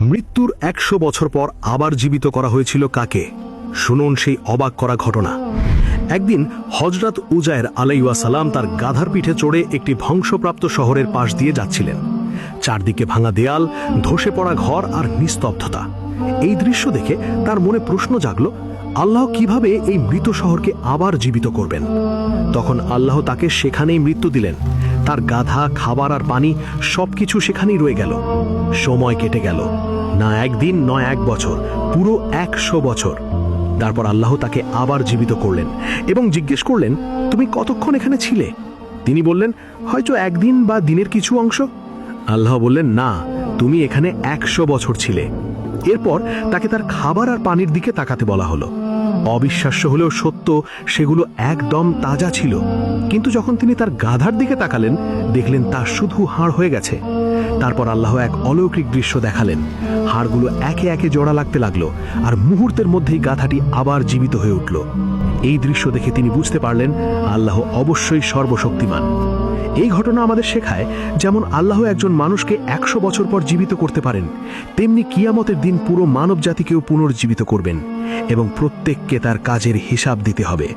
মৃত্যুর ১০০ বছর পর আবার জীবিত করা হয়েছিল কাকে? শুনুন সেই অবাক করা ঘটনা। একদিন হযরত উজায়ের আলাইহিস সালাম তার গাধার পিঠে চড়ে একটি ধ্বংসপ্রাপ্ত শহরের পাশ দিয়ে যাচ্ছিলেন। চারদিকে ভাঙা দেয়াল, ধসে পড়া ঘর আর নিস্তব্ধতা। এই দৃশ্য দেখে তার মনে প্রশ্ন জাগল, আল্লাহ কিভাবে এই মৃত শহরকে আবার জীবিত করবেন? তখন আল্লাহ তাকে সেখানেই মৃত্যু দিলেন। তার গাধা, খাবার আর পানি সবকিছু সেখানেই রয়ে গেল। সময় কেটে গেল, না একদিন নয় ১ বছর, পুরো ১০০ বছর। তারপর আল্লাহ তাকে আবার জীবিত করলেন এবং জিজ্ঞেস করলেন, তুমি কতক্ষণ এখানে ছিলে? তিনি বললেন, হয়তো একদিন বা দিনের কিছু অংশ। আল্লাহ বললেন, না, তুমি এখানে ১০০ বছর ছিলে। এরপর তাকে তার খাবার আর পানির দিকে তাকাতে বলা হলো। অবিশ্বাস্য হলেও সত্য, সেগুলো একদম তাজা ছিল। কিন্তু যখন তিনি তার গাধার দিকে তাকালেন, দেখলেন তা শুধু হাড় হয়ে গেছে। তারপর আল্লাহ এক অলৌকিক দৃশ্য দেখালেন। হাড়গুলো একে একে জোড়া লাগতে লাগলো, আর মুহূর্তের মধ্যেই গাধাটি আবার জীবিত হয়ে উঠল। এই দৃশ্য দেখে তিনি বুঝতে পারলেন, আল্লাহ অবশ্যই সর্বশক্তিমান। এই ঘটনা আমাদের শেখায়, যেমন আল্লাহ একজন মানুষকে ১০০ বছর পর জীবিত করতে পারেন, তেমনি কিয়ামতের দিন পুরো মানব জাতিকেও পুনর্জীবিত করবেন এবং প্রত্যেককে তার কাজের হিসাব দিতে হবে।